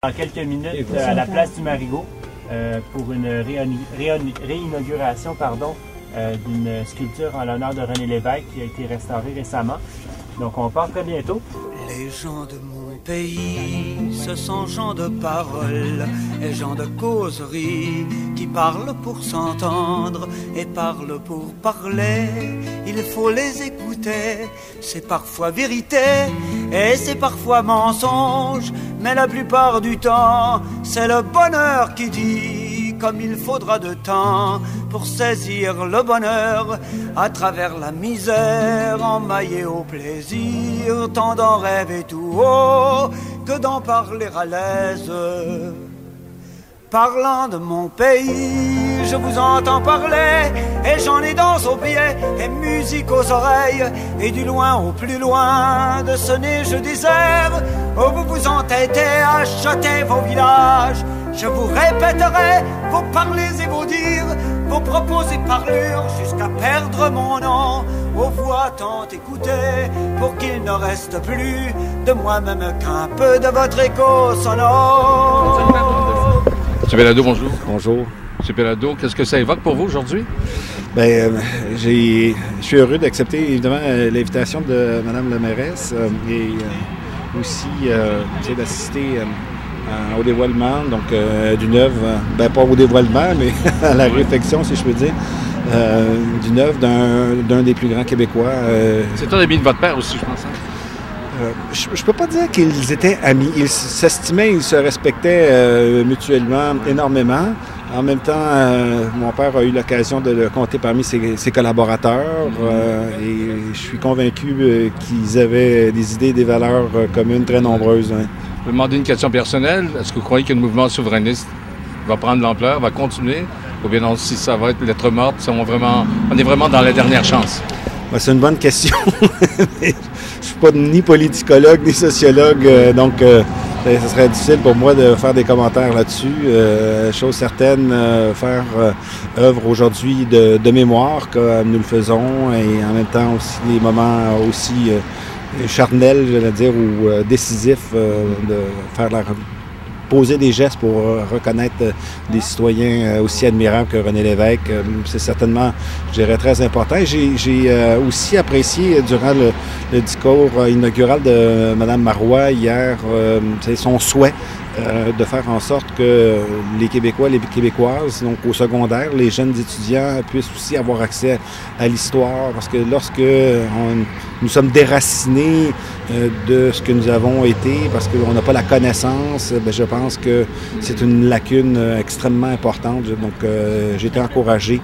Dans quelques minutes à la place du Marigot pour une réinauguration d'une sculpture en l'honneur de René Lévesque qui a été restaurée récemment. Donc on part très bientôt. Les gens de mon pays, ce sont gens de parole et gens de causerie qui parlent pour s'entendre et parlent pour parler. Il faut les écouter, c'est parfois vérité et c'est parfois mensonge, mais la plupart du temps, c'est le bonheur qui dit, comme il faudra de temps pour saisir le bonheur à travers la misère, emmaillée au plaisir, tant d'en rêver tout haut que d'en parler à l'aise. Parlant de mon pays, je vous entends parler, et j'en ai danse aux pieds, et musique aux oreilles, et du loin au plus loin de ce neige désert, où vous vous entêtez à acheter vos villages. Je vous répéterai vos parlers et vos dires, vos propos et parlures, jusqu'à perdre mon nom, aux voix tant écoutées, pour qu'il ne reste plus de moi-même qu'un peu de votre écho sonore. M. Bellado, bonjour. Bonjour. M. Bellado, qu'est-ce que ça évoque pour vous aujourd'hui? Bien, je suis heureux d'accepter évidemment l'invitation de Mme la mairesse et aussi d'assister au dévoilement d'une œuvre, pas au dévoilement, mais à la réflexion, si je peux dire, d'une œuvre d'un des plus grands Québécois. C'est un ami de votre père aussi, je pense. Je ne peux pas dire qu'ils étaient amis. Ils s'estimaient, ils se respectaient mutuellement énormément. En même temps, mon père a eu l'occasion de le compter parmi ses collaborateurs et je suis convaincu qu'ils avaient des idées et des valeurs communes très nombreuses. Hein. Je vais demander une question personnelle. Est-ce que vous croyez que le mouvement souverainiste va prendre l'ampleur, va continuer? Ou bien non, si ça va être lettre morte, si on est vraiment dans la dernière chance? Ben, c'est une bonne question. Je ne suis pas ni politicologue ni sociologue, donc ce serait difficile pour moi de faire des commentaires là-dessus. Chose certaine, faire œuvre aujourd'hui de mémoire comme nous le faisons et en même temps aussi des moments aussi charnels, je vais dire, ou décisifs de faire poser des gestes pour reconnaître des citoyens aussi admirables que René Lévesque. C'est certainement, je dirais, très important. J'ai aussi apprécié durant le discours inaugural de Mme Marois hier, son souhait de faire en sorte que les Québécois, les Québécoises, donc au secondaire, les jeunes étudiants puissent aussi avoir accès à l'histoire, parce que lorsque nous sommes déracinés de ce que nous avons été, parce qu'on n'a pas la connaissance, je pense que c'est une lacune extrêmement importante. Donc, j'ai été encouragé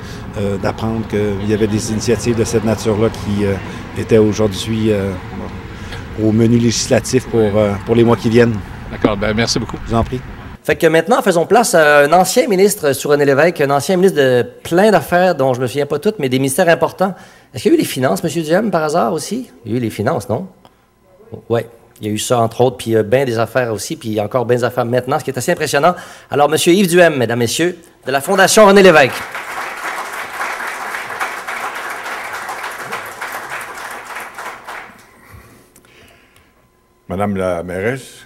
d'apprendre qu'il y avait des initiatives de cette nature-là qui étaient aujourd'hui au menu législatif pour les mois qui viennent. D'accord, bien, merci beaucoup. Je vous en prie. Fait que maintenant, faisons place à un ancien ministre sur René Lévesque, un ancien ministre de plein d'affaires dont je ne me souviens pas toutes, mais des ministères importants. Est-ce qu'il y a eu les finances, M. Duhem, par hasard aussi? Il y a eu les finances, non? Oui, il y a eu ça, entre autres, puis bien des affaires aussi, puis il y a encore bien des affaires maintenant, ce qui est assez impressionnant. Alors, M. Yves Duhem, mesdames, messieurs, de la Fondation René Lévesque. Madame la mairesse,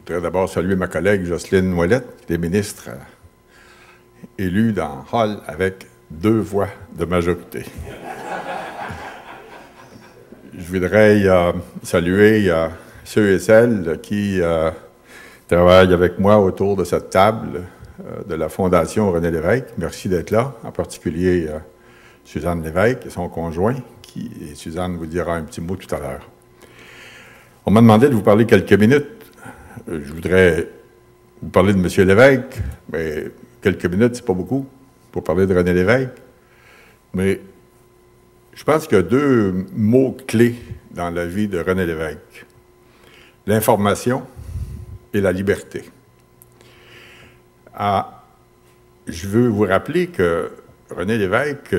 je voudrais d'abord saluer ma collègue Jocelyne Ouellette, qui est ministre élue dans Hall avec 2 voix de majorité. Je voudrais saluer ceux et celles qui travaillent avec moi autour de cette table de la Fondation René Lévesque. Merci d'être là, en particulier Suzanne Lévesque et son conjoint, et Suzanne vous dira un petit mot tout à l'heure. On m'a demandé de vous parler quelques minutes. Je voudrais vous parler de M. Lévesque, mais quelques minutes, c'est pas beaucoup pour parler de René Lévesque. Mais je pense qu'il y a 2 mots clés dans la vie de René Lévesque: l'information et la liberté. Je veux vous rappeler que René Lévesque,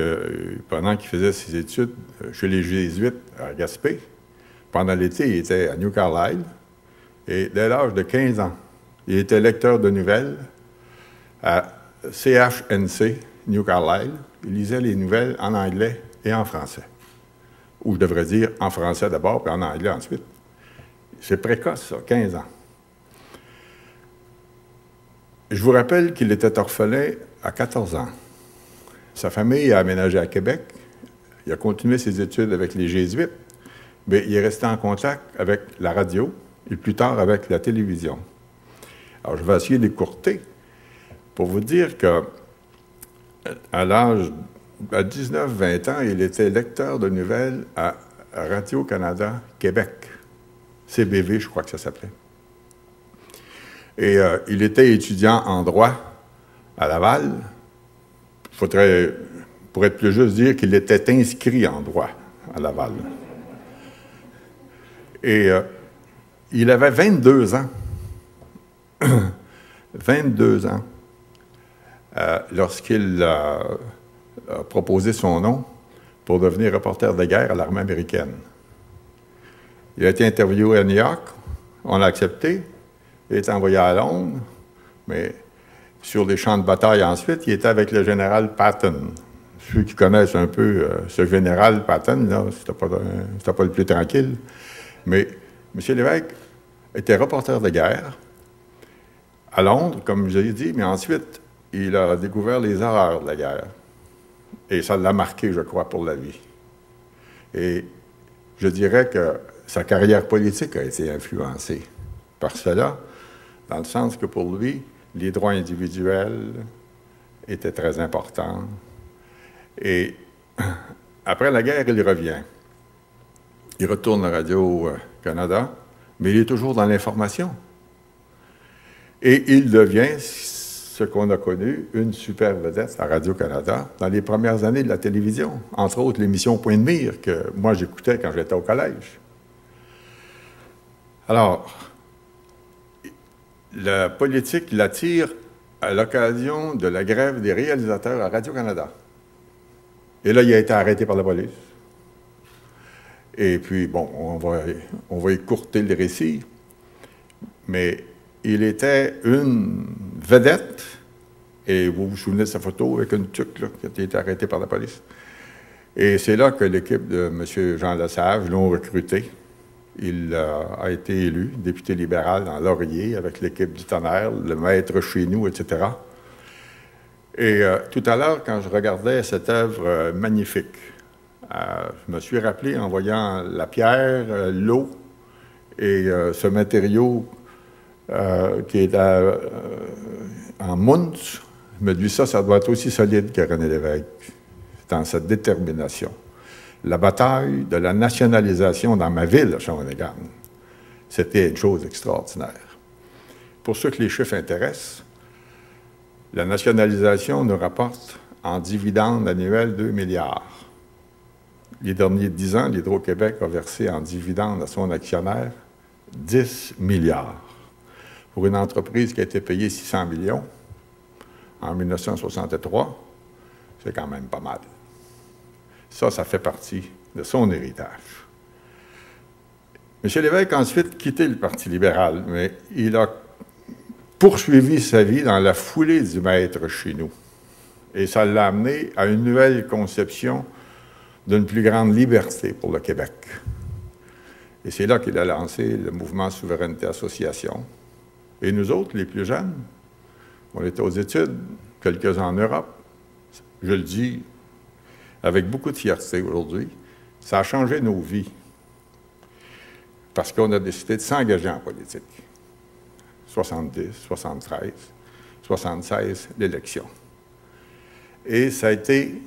pendant qu'il faisait ses études chez les Jésuites à Gaspé, pendant l'été, il était à New Carlisle. Et dès l'âge de 15 ans, il était lecteur de nouvelles à CHNC, New Carlisle. Il lisait les nouvelles en anglais et en français. Ou je devrais dire en français d'abord, puis en anglais ensuite. C'est précoce, ça, 15 ans. Je vous rappelle qu'il était orphelin à 14 ans. Sa famille a aménagé à Québec. Il a continué ses études avec les Jésuites, mais il est resté en contact avec la radio et plus tard avec la télévision. Alors, je vais essayer d'écourter pour vous dire que à 19-20 ans, il était lecteur de nouvelles à Radio-Canada Québec. CBV, je crois que ça s'appelait. Et il était étudiant en droit à Laval. Il faudrait, pour être plus juste, dire qu'il était inscrit en droit à Laval. Et il avait 22 ans. 22 ans. Lorsqu'il a proposé son nom pour devenir reporter de guerre à l'armée américaine. Il a été interviewé à New York, on l'a accepté, il a été envoyé à Londres, mais sur les champs de bataille ensuite, il était avec le général Patton. Ceux qui connaissent un peu ce général Patton, là, c'était pas le plus tranquille, mais M. Lévesque était reporter de guerre à Londres, comme je l'ai dit, mais ensuite, il a découvert les horreurs de la guerre. Et ça l'a marqué, je crois, pour la vie. Et je dirais que sa carrière politique a été influencée par cela, dans le sens que pour lui, les droits individuels étaient très importants. Et après la guerre, il revient. Il retourne à Radio-Canada, mais il est toujours dans l'information. Et il devient ce qu'on a connu, une super vedette à Radio-Canada dans les premières années de la télévision. Entre autres, l'émission Point de mire, que moi j'écoutais quand j'étais au collège. Alors, la politique l'attire à l'occasion de la grève des réalisateurs à Radio-Canada. Et là, il a été arrêté par la police. Et puis, bon, on va écourter le récit, mais il était une vedette, et vous vous souvenez de sa photo avec une tuque là, qui a été arrêtée par la police. Et c'est là que l'équipe de M. Jean Lesage l'ont recruté. Il a été élu député libéral dans Laurier avec l'équipe du Tonnerre, le maître chez nous, etc. Et tout à l'heure, quand je regardais cette œuvre magnifique, je me suis rappelé en voyant la pierre, l'eau et ce matériau qui est en Muntz. Je me dis ça doit être aussi solide que René Lévesque, dans sa détermination. La bataille de la nationalisation dans ma ville, Shawinigan, c'était une chose extraordinaire. Pour ceux que les chiffres intéressent, la nationalisation nous rapporte en dividendes annuels 2 milliards. Les derniers 10 ans, l'Hydro-Québec a versé en dividendes à son actionnaire 10 milliards. Pour une entreprise qui a été payée 600 millions en 1963, c'est quand même pas mal. Ça fait partie de son héritage. M. Lévesque a ensuite quitté le Parti libéral, mais il a poursuivi sa vie dans la foulée du maître chez nous. Et ça l'a amené à une nouvelle conception d'une plus grande liberté pour le Québec. Et c'est là qu'il a lancé le mouvement Souveraineté Association. Et nous autres, les plus jeunes, on était aux études, quelques-uns en Europe. Je le dis avec beaucoup de fierté aujourd'hui, ça a changé nos vies. Parce qu'on a décidé de s'engager en politique. 70, 73, 76, l'élection. Et ça a été...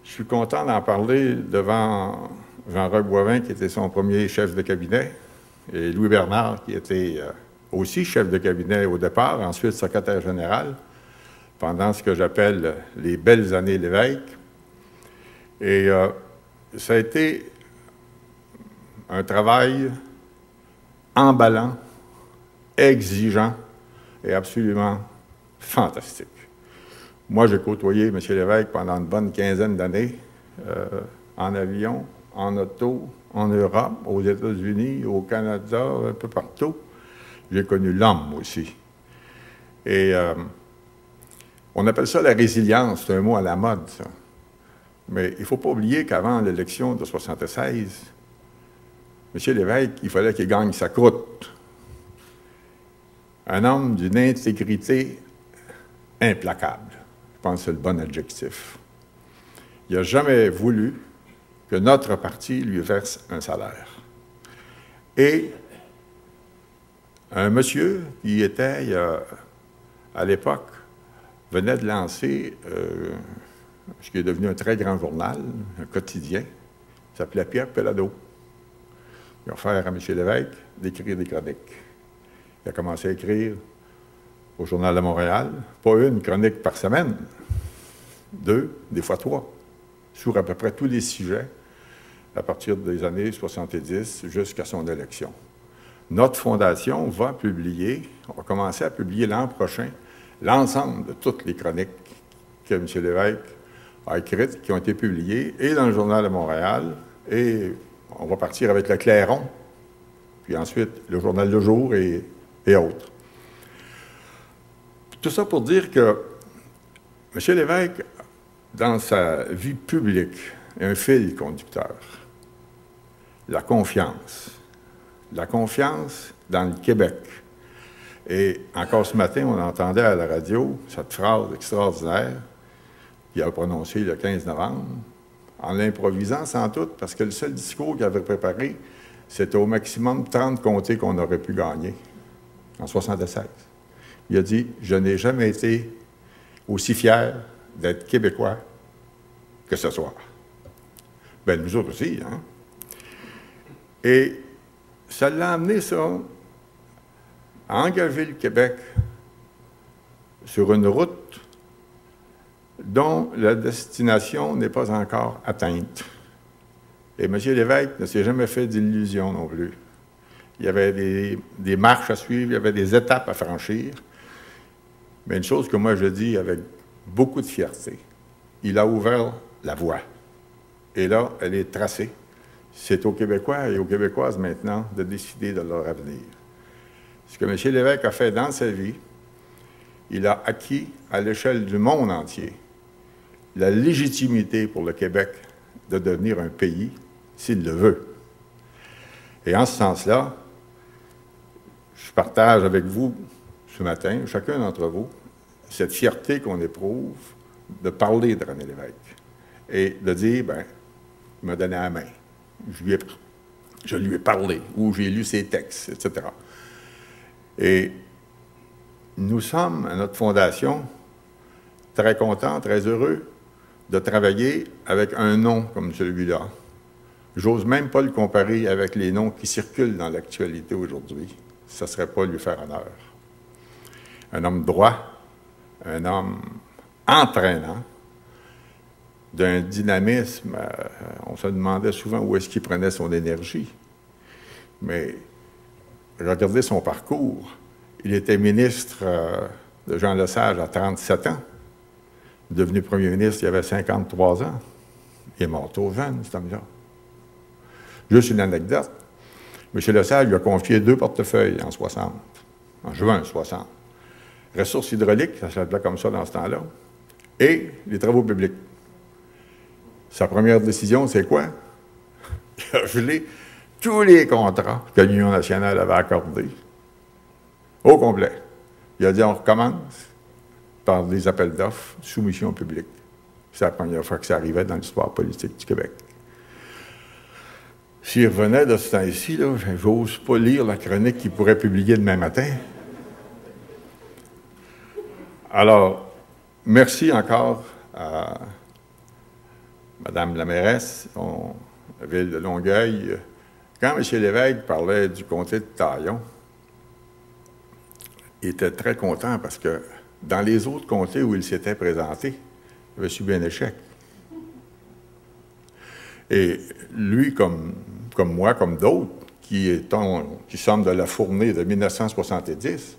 Je suis content d'en parler devant Jean-Roch Boivin, qui était son premier chef de cabinet, et Louis Bernard, qui était aussi chef de cabinet au départ, ensuite secrétaire général, pendant ce que j'appelle les belles années Lévesque. Et ça a été un travail emballant, exigeant et absolument fantastique. Moi, j'ai côtoyé M. Lévesque pendant une bonne quinzaine d'années, en avion, en auto, en Europe, aux États-Unis, au Canada, un peu partout. J'ai connu l'homme aussi. Et on appelle ça la résilience, c'est un mot à la mode, ça. Mais il ne faut pas oublier qu'avant l'élection de 1976, M. Lévesque, il fallait qu'il gagne sa croûte. un homme d'une intégrité implacable. Je pense que c'est le bon adjectif. Il n'a jamais voulu que notre parti lui verse un salaire. Et un monsieur qui était, à l'époque, venait de lancer ce qui est devenu un très grand journal, un quotidien, qui s'appelait Pierre Pellado. Il a offert à M. Lévesque d'écrire des chroniques. Il a commencé à écrire au Journal de Montréal, pas une chronique par semaine, 2, des fois 3, sur à peu près tous les sujets, à partir des années 70 jusqu'à son élection. Notre fondation va publier, on va commencer à publier l'an prochain, l'ensemble de toutes les chroniques que M. Lévesque a écrites, qui ont été publiées, et dans le Journal de Montréal, et on va partir avec le Clairon, puis ensuite le Journal Le Jour et autres. Tout ça pour dire que M. Lévesque, dans sa vie publique, a un fil conducteur. La confiance. La confiance dans le Québec. Et encore ce matin, on entendait à la radio cette phrase extraordinaire qu'il a prononcée le 15 novembre, en l'improvisant sans doute, parce que le seul discours qu'il avait préparé, c'était au maximum 30 comtés qu'on aurait pu gagner en 1976. Il a dit « Je n'ai jamais été aussi fier d'être Québécois que ce soir. » Bien, nous autres aussi, hein? Et ça l'a amené, ça, à engager le Québec sur une route dont la destination n'est pas encore atteinte. Et M. Lévesque ne s'est jamais fait d'illusions non plus. Il y avait des marches à suivre, il y avait des étapes à franchir. Mais une chose que moi je dis avec beaucoup de fierté, il a ouvert la voie. Et là, elle est tracée. C'est aux Québécois et aux Québécoises maintenant de décider de leur avenir. Ce que M. Lévesque a fait dans sa vie, il a acquis à l'échelle du monde entier la légitimité pour le Québec de devenir un pays s'il le veut. Et en ce sens-là, je partage avec vous ce matin, chacun d'entre vous, cette fierté qu'on éprouve de parler de René Lévesque et de dire, bien, il m'a donné la main, je lui ai parlé, ou j'ai lu ses textes, etc. Et nous sommes, à notre fondation, très contents, très heureux de travailler avec un nom comme celui-là. J'ose même pas le comparer avec les noms qui circulent dans l'actualité aujourd'hui. Ça ne serait pas lui faire honneur. Un homme droit, un homme entraînant, d'un dynamisme. On se demandait souvent où est-ce qu'il prenait son énergie. Mais regardez son parcours. Il était ministre de Jean Lesage à 37 ans. Devenu premier ministre, il avait 53 ans. Il est mort trop jeune, cet homme-là. Juste une anecdote. M. Lesage lui a confié 2 portefeuilles en 60, en juin 60. Ressources hydrauliques, ça s'appelait comme ça dans ce temps-là, et les travaux publics. Sa première décision, c'est quoi? Il a gelé tous les contrats que l'Union nationale avait accordés, au complet. Il a dit, on recommence par des appels d'offres, soumission publique. C'est la première fois que ça arrivait dans l'histoire politique du Québec. S'il revenait de ce temps-ci, je n'ose pas lire la chronique qu'il pourrait publier demain matin. Alors, merci encore à Mme la mairesse, la ville de Longueuil. Quand M. Lévesque parlait du comté de Taillon, il était très content parce que dans les autres comtés où il s'était présenté, il avait subi un échec. Et lui, comme moi, comme d'autres, qui sommes de la fournée de 1970,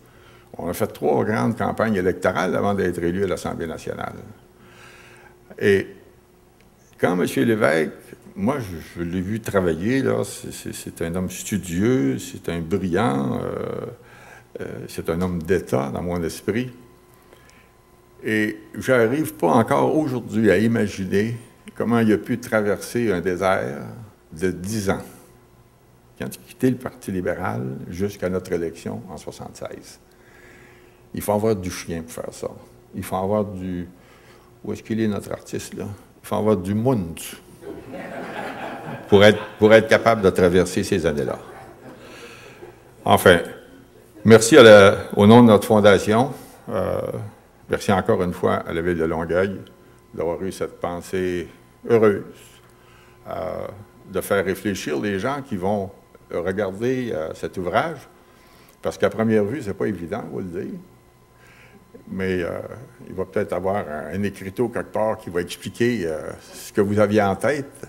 on a fait 3 grandes campagnes électorales avant d'être élu à l'Assemblée nationale. Et quand M. Lévesque, moi, je l'ai vu travailler, là, c'est un homme studieux, c'est un brillant, c'est un homme d'État dans mon esprit. Et je n'arrive pas encore aujourd'hui à imaginer comment il a pu traverser un désert de 10 ans, quand il a quitté le Parti libéral jusqu'à notre élection en 1976. Il faut avoir du chien pour faire ça. Il faut avoir du... Où est-ce qu'il est, notre artiste, là? Il faut avoir du monde pour être capable de traverser ces années-là. Enfin, merci au nom de notre fondation. Merci encore une fois à la Ville de Longueuil d'avoir eu cette pensée heureuse, de faire réfléchir les gens qui vont regarder cet ouvrage, parce qu'à première vue, c'est pas évident, vous le dire, mais il va peut-être avoir un écriteau quelque part qui va expliquer ce que vous aviez en tête,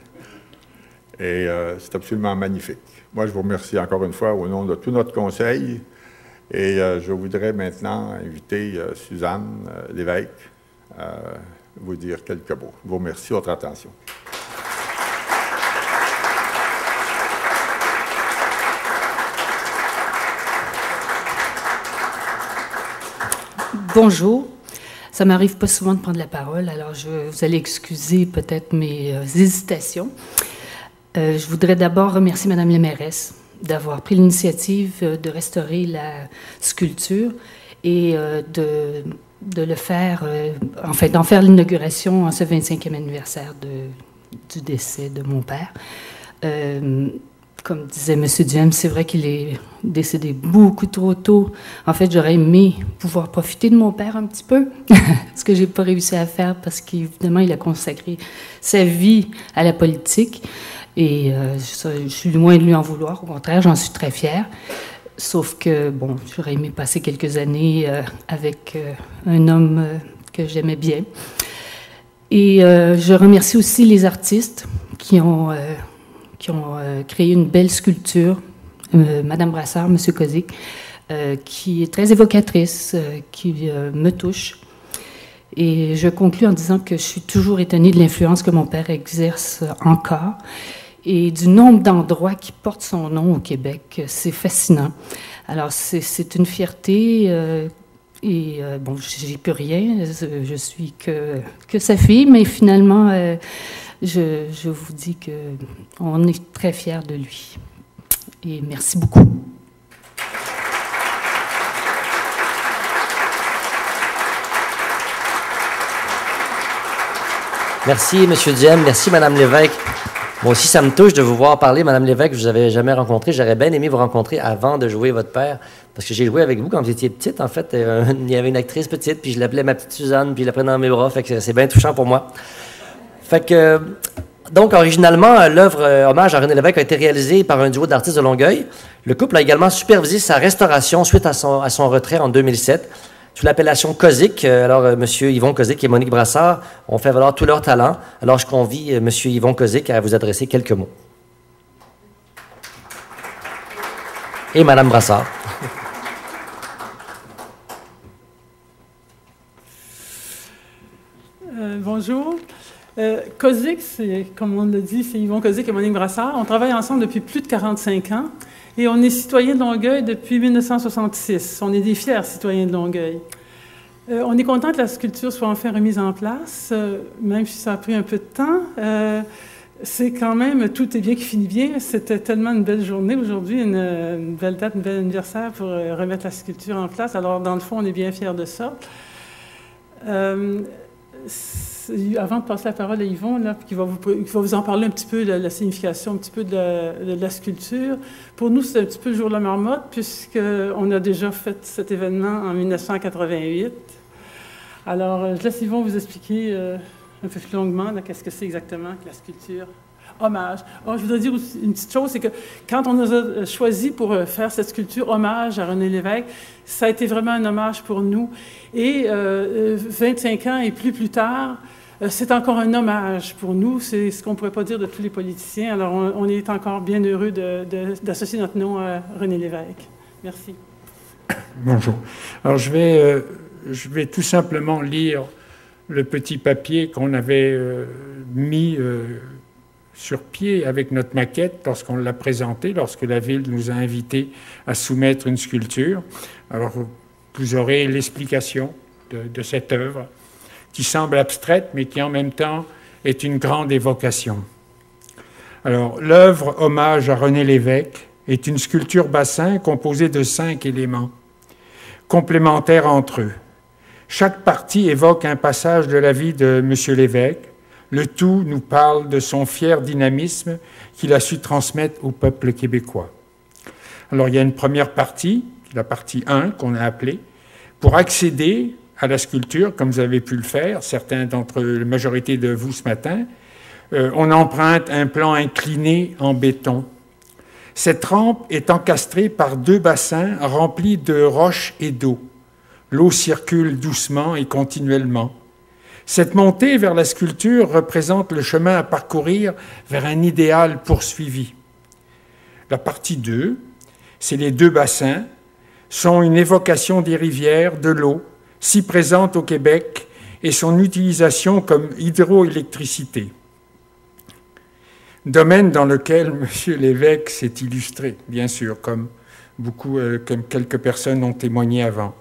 et c'est absolument magnifique. Moi, je vous remercie encore une fois au nom de tout notre conseil, et je voudrais maintenant inviter Suzanne Lévesque à vous dire quelques mots. Je vous remercie de votre attention. Bonjour. Ça m'arrive pas souvent de prendre la parole, alors vous allez excuser peut-être mes hésitations. Je voudrais d'abord remercier Mme la mairesse d'avoir pris l'initiative de restaurer la sculpture et de le faire, en fait, d'en faire l'inauguration en ce 25e anniversaire du décès de mon père. Comme disait M. Duhem, c'est vrai qu'il est décédé beaucoup trop tôt. En fait, j'aurais aimé pouvoir profiter de mon père un petit peu, ce que j'ai pas réussi à faire parce qu'évidemment, il a consacré sa vie à la politique. Et je suis loin de lui en vouloir. Au contraire, j'en suis très fière. Sauf que, bon, j'aurais aimé passer quelques années avec un homme que j'aimais bien. Et je remercie aussi les artistes qui ont créé une belle sculpture, Madame Brassard, Monsieur Kozik, qui est très évocatrice, qui me touche. Et je conclus en disant que je suis toujours étonnée de l'influence que mon père exerce encore et du nombre d'endroits qui portent son nom au Québec. C'est fascinant. Alors, c'est une fierté bon, j'y peux rien, je suis que sa fille, mais finalement, je vous dis qu'on est très fiers de lui. Et merci beaucoup. Merci, M. Duhem. Merci, Mme Lévesque. Moi aussi, ça me touche de vous voir parler, Mme Lévesque. Je ne vous avais jamais rencontré. J'aurais bien aimé vous rencontrer avant de jouer votre père, parce que j'ai joué avec vous quand vous étiez petite. En fait, il y avait une actrice petite, puis je l'appelais ma petite Suzanne, puis je la prenais dans mes bras. Fait que c'est bien touchant pour moi. Fait que, donc, originalement, l'œuvre Hommage à René Lévesque a été réalisée par un duo d'artistes de Longueuil. Le couple a également supervisé sa restauration suite à son retrait en 2007. Sous l'appellation Kozik, alors M. Yvon Kozik et Monique Brassard ont fait valoir tout leur talent. Alors je convie M. Yvon Kozik à vous adresser quelques mots. Et Mme Brassard. Bonjour. Kozik, comme on l'a dit, c'est Yvon Kozik et Monique Brassard. On travaille ensemble depuis plus de 45 ans. Et on est citoyens de Longueuil depuis 1966. On est des fiers citoyens de Longueuil. On est content que la sculpture soit enfin remise en place, même si ça a pris un peu de temps. C'est quand même, tout est bien qui finit bien. C'était tellement une belle journée aujourd'hui, une belle date, une belle anniversaire pour remettre la sculpture en place. Alors, dans le fond, on est bien fiers de ça. Avant de passer la parole à Yvon, là, qui va vous en parler un petit peu de la signification, un petit peu de la sculpture. Pour nous, c'est un petit peu le jour de la marmotte, puisqu'on a déjà fait cet événement en 1988. Alors, je laisse Yvon vous expliquer un peu plus longuement qu'est-ce que c'est exactement que la sculpture Hommage. Oh, je voudrais dire aussi une petite chose, c'est que quand on nous a choisi pour faire cette sculpture Hommage à René Lévesque, ça a été vraiment un hommage pour nous. Et 25 ans et plus tard, c'est encore un hommage pour nous. C'est ce qu'on ne pourrait pas dire de tous les politiciens. Alors, on est encore bien heureux d'associer notre nom à René Lévesque. Merci. Bonjour. Alors, je vais tout simplement lire le petit papier qu'on avait mis sur pied avec notre maquette lorsqu'on l'a présentée, lorsque la Ville nous a invités à soumettre une sculpture. Alors, vous aurez l'explication de cette œuvre qui semble abstraite, mais qui en même temps est une grande évocation. Alors, l'œuvre Hommage à René Lévesque est une sculpture bassin composée de 5 éléments. complémentaires entre eux. Chaque partie évoque un passage de la vie de M. l'évêque. Le tout nous parle de son fier dynamisme qu'il a su transmettre au peuple québécois. Alors il y a une première partie, la partie 1 qu'on a appelée, pour accéder à la sculpture, comme vous avez pu le faire, certains d'entre la majorité de vous ce matin, on emprunte un plan incliné en béton. Cette rampe est encastrée par 2 bassins remplis de roches et d'eau. L'eau circule doucement et continuellement. Cette montée vers la sculpture représente le chemin à parcourir vers un idéal poursuivi. La partie 2, c'est les 2 bassins, sont une évocation des rivières, de l'eau, si présente au Québec, et son utilisation comme hydroélectricité. Domaine dans lequel M. l'évêque s'est illustré, bien sûr, comme quelques personnes ont témoigné avant.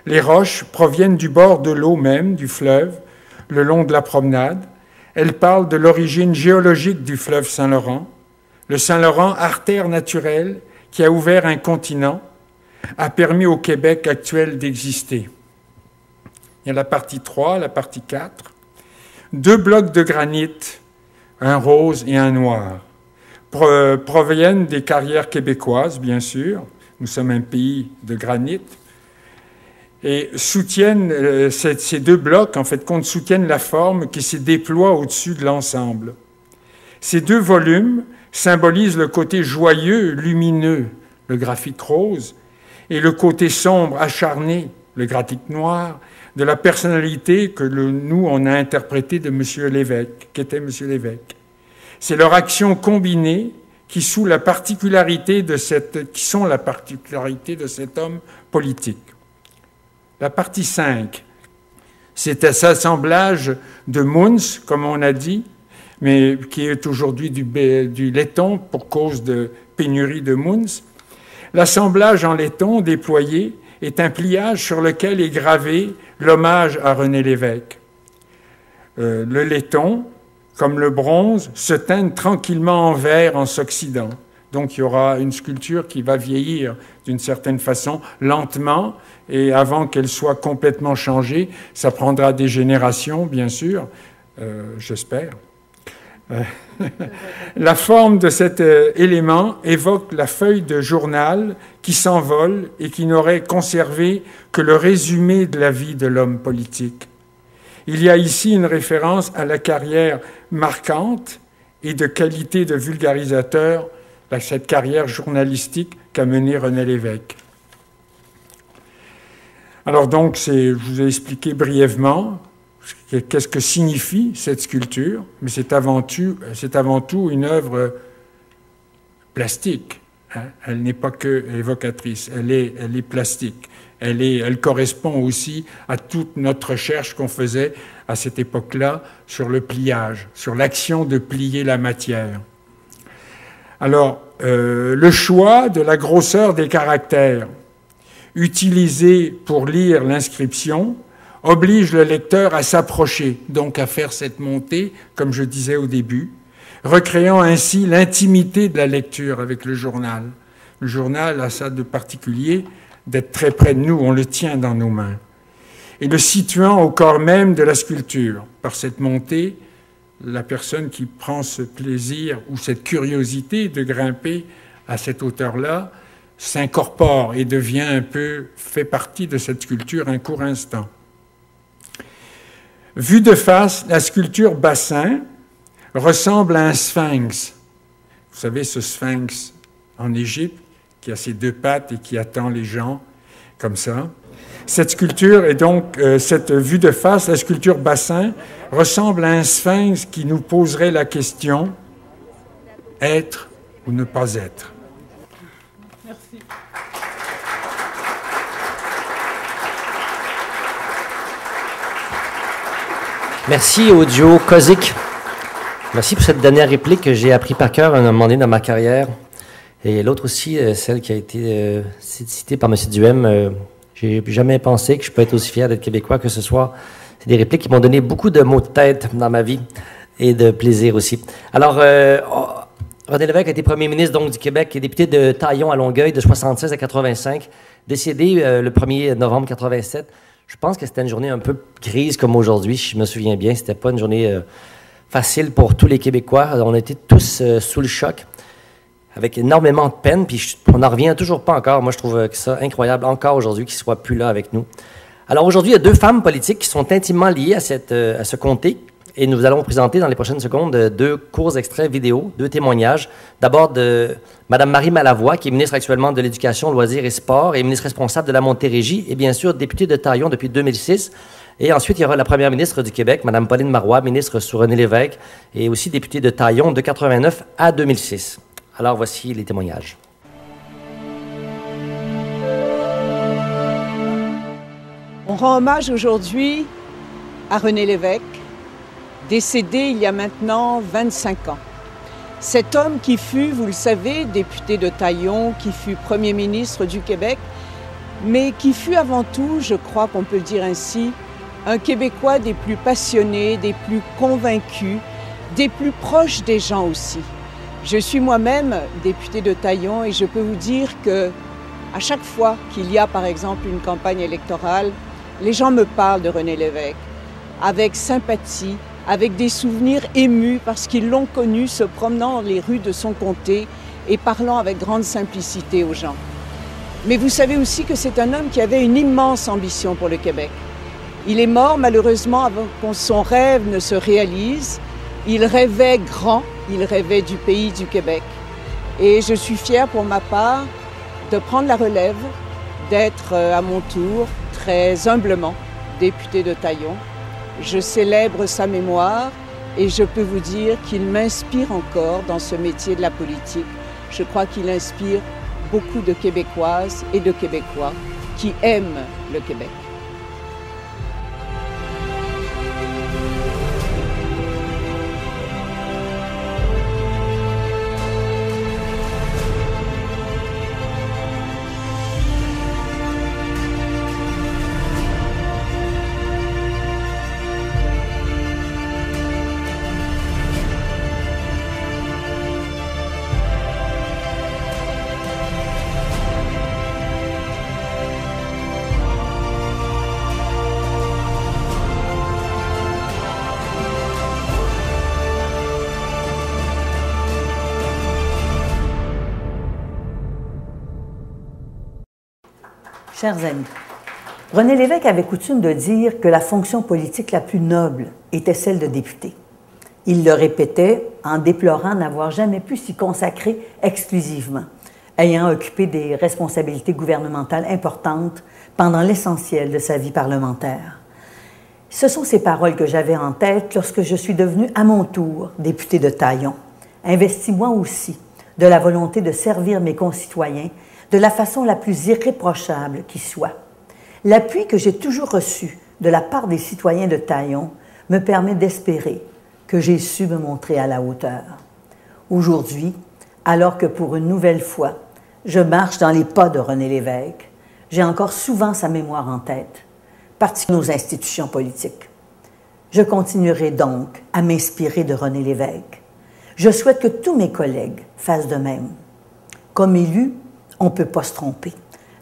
Les roches proviennent du bord de l'eau même, du fleuve, le long de la promenade. Elles parlent de l'origine géologique du fleuve Saint-Laurent. Le Saint-Laurent, artère naturelle qui a ouvert un continent, a permis au Québec actuel d'exister. Il y a la partie 3, la partie 4. 2 blocs de granit, un rose et un noir, proviennent des carrières québécoises, bien sûr. Nous sommes un pays de granit. Et soutiennent, ces 2 blocs, en fait, soutiennent la forme qui se déploie au-dessus de l'ensemble. Ces 2 volumes symbolisent le côté joyeux, lumineux, le graphique rose, et le côté sombre, acharné, le graphique noir, de la personnalité que nous, on a interprétée de M. l'évêque, qu'était M. l'évêque. C'est leur action combinée qui sont la particularité de cet homme politique. La partie 5, c'est un assemblage de mouns, comme on a dit, mais qui est aujourd'hui du laiton pour cause de pénurie de mouns. L'assemblage en laiton déployé est un pliage sur lequel est gravé l'hommage à René Lévesque. Le laiton, comme le bronze, se teint tranquillement en vert en s'oxydant. Donc il y aura une sculpture qui va vieillir d'une certaine façon, lentement, et avant qu'elle soit complètement changée, ça prendra des générations, bien sûr, j'espère. La forme de cet élément évoque la feuille de journal qui s'envole et qui n'aurait conservé que le résumé de la vie de l'homme politique. Il y a ici une référence à la carrière marquante et de qualité de vulgarisateur, cette carrière journalistique qu'a menée René Lévesque. Alors donc, je vous ai expliqué brièvement qu'est-ce que signifie cette sculpture, mais c'est avant tout une œuvre plastique. Hein. Elle n'est pas que évocatrice, elle est plastique. Elle correspond aussi à toute notre recherche qu'on faisait à cette époque-là sur le pliage, sur l'action de plier la matière. Alors, le choix de la grosseur des caractères utilisés pour lire l'inscription oblige le lecteur à s'approcher, donc à faire cette montée, comme je disais au début, recréant ainsi l'intimité de la lecture avec le journal. Le journal a ça de particulier, d'être très près de nous, on le tient dans nos mains. Et le situant au corps même de la sculpture. Par cette montée, la personne qui prend ce plaisir ou cette curiosité de grimper à cette hauteur-là s'incorpore et fait partie de cette sculpture un court instant. Vue de face, la sculpture bassin ressemble à un sphinx. Vous savez, ce sphinx en Égypte, qui a ses 2 pattes et qui attend les gens, comme ça. Cette sculpture, et donc cette vue de face, la sculpture bassin, ressemble à un sphinx qui nous poserait la question « être ou ne pas être ». Merci. Merci, Audio Kozik. Merci pour cette dernière réplique que j'ai appris par cœur à un moment donné dans ma carrière. Et l'autre aussi, celle qui a été citée par M. Duhem. J'ai jamais pensé que je peux être aussi fier d'être québécois que ce soit. C'est des répliques qui m'ont donné beaucoup de mots de tête dans ma vie et de plaisir aussi. Alors, René Lévesque a été premier ministre donc, du Québec et député de Taillon à Longueuil de 76 à 85, décédé le 1er novembre 87. Je pense que c'était une journée un peu grise comme aujourd'hui, je me souviens bien. C'était pas une journée facile pour tous les Québécois. On était tous sous le choc, avec énormément de peine, puis on n'en revient toujours pas encore. Moi, je trouve ça incroyable encore aujourd'hui qu'il ne soit plus là avec nous. Alors aujourd'hui, il y a deux femmes politiques qui sont intimement liées à ce comté. Et nous allons présenter dans les prochaines secondes deux courts extraits vidéo, deux témoignages. D'abord de Mme Marie Malavoie, qui est ministre actuellement de l'Éducation, Loisirs et Sports et ministre responsable de la Montérégie et bien sûr députée de Taillon depuis 2006. Et ensuite, il y aura la première ministre du Québec, Mme Pauline Marois, ministre sous René Lévesque et aussi députée de Taillon de 89 à 2006. Alors voici les témoignages. On rend hommage aujourd'hui à René Lévesque, décédé il y a maintenant 25 ans. Cet homme qui fut, vous le savez, député de Taillon, qui fut Premier ministre du Québec, mais qui fut avant tout, je crois qu'on peut le dire ainsi, un Québécois des plus passionnés, des plus convaincus, des plus proches des gens aussi. Je suis moi-même députée de Taillon et je peux vous dire que à chaque fois qu'il y a par exemple une campagne électorale, les gens me parlent de René Lévesque avec sympathie, avec des souvenirs émus parce qu'ils l'ont connu se promenant dans les rues de son comté et parlant avec grande simplicité aux gens. Mais vous savez aussi que c'est un homme qui avait une immense ambition pour le Québec. Il est mort malheureusement avant que son rêve ne se réalise. Il rêvait grand, il rêvait du pays du Québec. Et je suis fière pour ma part de prendre la relève, d'être à mon tour très humblement députée de Taillon. Je célèbre sa mémoire et je peux vous dire qu'il m'inspire encore dans ce métier de la politique. Je crois qu'il inspire beaucoup de Québécoises et de Québécois qui aiment le Québec. Chers amis, René Lévesque avait coutume de dire que la fonction politique la plus noble était celle de député. Il le répétait en déplorant n'avoir jamais pu s'y consacrer exclusivement, ayant occupé des responsabilités gouvernementales importantes pendant l'essentiel de sa vie parlementaire. Ce sont ces paroles que j'avais en tête lorsque je suis devenue à mon tour députée de Taillon, investi moi aussi de la volonté de servir mes concitoyens de la façon la plus irréprochable qui soit. L'appui que j'ai toujours reçu de la part des citoyens de Taillon me permet d'espérer que j'ai su me montrer à la hauteur. Aujourd'hui, alors que pour une nouvelle fois, je marche dans les pas de René Lévesque, j'ai encore souvent sa mémoire en tête, particulièrement nos institutions politiques. Je continuerai donc à m'inspirer de René Lévesque. Je souhaite que tous mes collègues fassent de même. Comme élu, on ne peut pas se tromper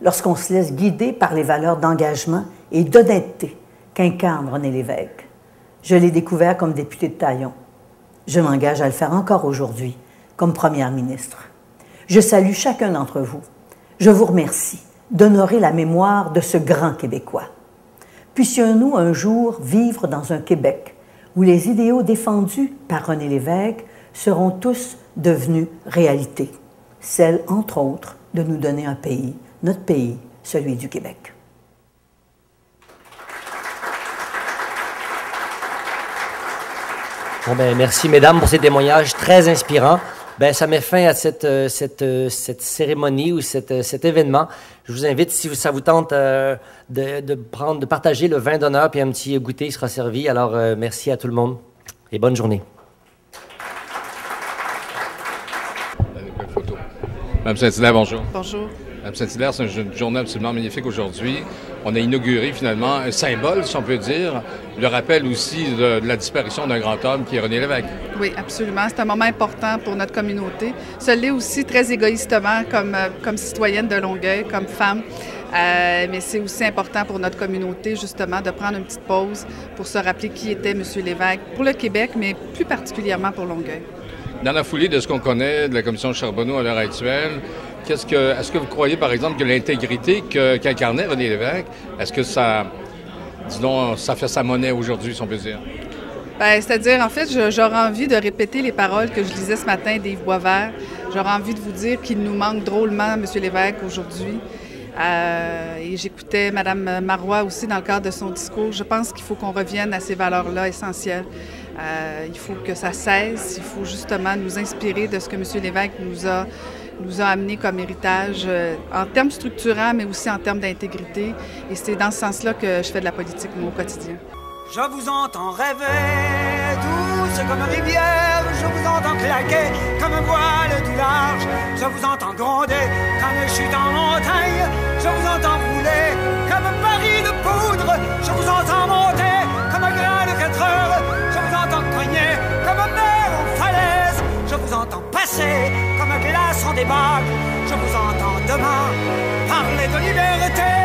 lorsqu'on se laisse guider par les valeurs d'engagement et d'honnêteté qu'incarne René Lévesque. Je l'ai découvert comme député de Taillon. Je m'engage à le faire encore aujourd'hui comme première ministre. Je salue chacun d'entre vous. Je vous remercie d'honorer la mémoire de ce grand Québécois. Puissions-nous un jour vivre dans un Québec où les idéaux défendus par René Lévesque seront tous devenus réalité. Celle, entre autres, de nous donner un pays, notre pays, celui du Québec. Bon ben, merci, mesdames, pour ces témoignages très inspirants. Ben, ça met fin à cette cérémonie ou cet événement. Je vous invite, si ça vous tente, de partager le vin d'honneur puis un petit goûter sera servi. Alors, merci à tout le monde et bonne journée. Mme Saint-Hilaire, bonjour. Bonjour. Mme Saint-Hilaire, c'est une journée absolument magnifique aujourd'hui. on a inauguré finalement un symbole, si on peut dire, le rappel aussi de la disparition d'un grand homme qui est René Lévesque. Oui, absolument. C'est un moment important pour notre communauté. Ça l'est aussi très égoïstement comme citoyenne de Longueuil, comme femme. Mais c'est aussi important pour notre communauté, justement, de prendre une petite pause pour se rappeler qui était M. Lévesque pour le Québec, mais plus particulièrement pour Longueuil. Dans la foulée de ce qu'on connaît de la commission de Charbonneau à l'heure actuelle, est-ce que vous croyez, par exemple, que l'intégrité qu'incarnait René Lévesque, est-ce que ça, disons, ça fait sa monnaie aujourd'hui, si on peut dire? Bien, c'est-à-dire, en fait, j'aurais envie de répéter les paroles que je lisais ce matin d'Yves Boisvert. J'aurais envie de vous dire qu'il nous manque drôlement M. Lévesque aujourd'hui. Et j'écoutais Mme Marois aussi dans le cadre de son discours. Je pense qu'il faut qu'on revienne à ces valeurs-là essentielles. Il faut que ça cesse. Il faut justement nous inspirer de ce que M. Lévesque nous a amené comme héritage en termes structurants, mais aussi en termes d'intégrité. Et c'est dans ce sens-là que je fais de la politique, moi, au quotidien. Je vous entends rêver, douce comme rivière. Je vous entends claquer comme un voile du large. Je vous entends gronder comme une chute en montagne. Je vous entends rouler comme un baril de poudre. Je vous entends monter comme un grain de 4 heures. Je vous entends cogner comme un mer en falaise. Je vous entends passer comme un glace en débacle. Je vous entends demain parler de liberté.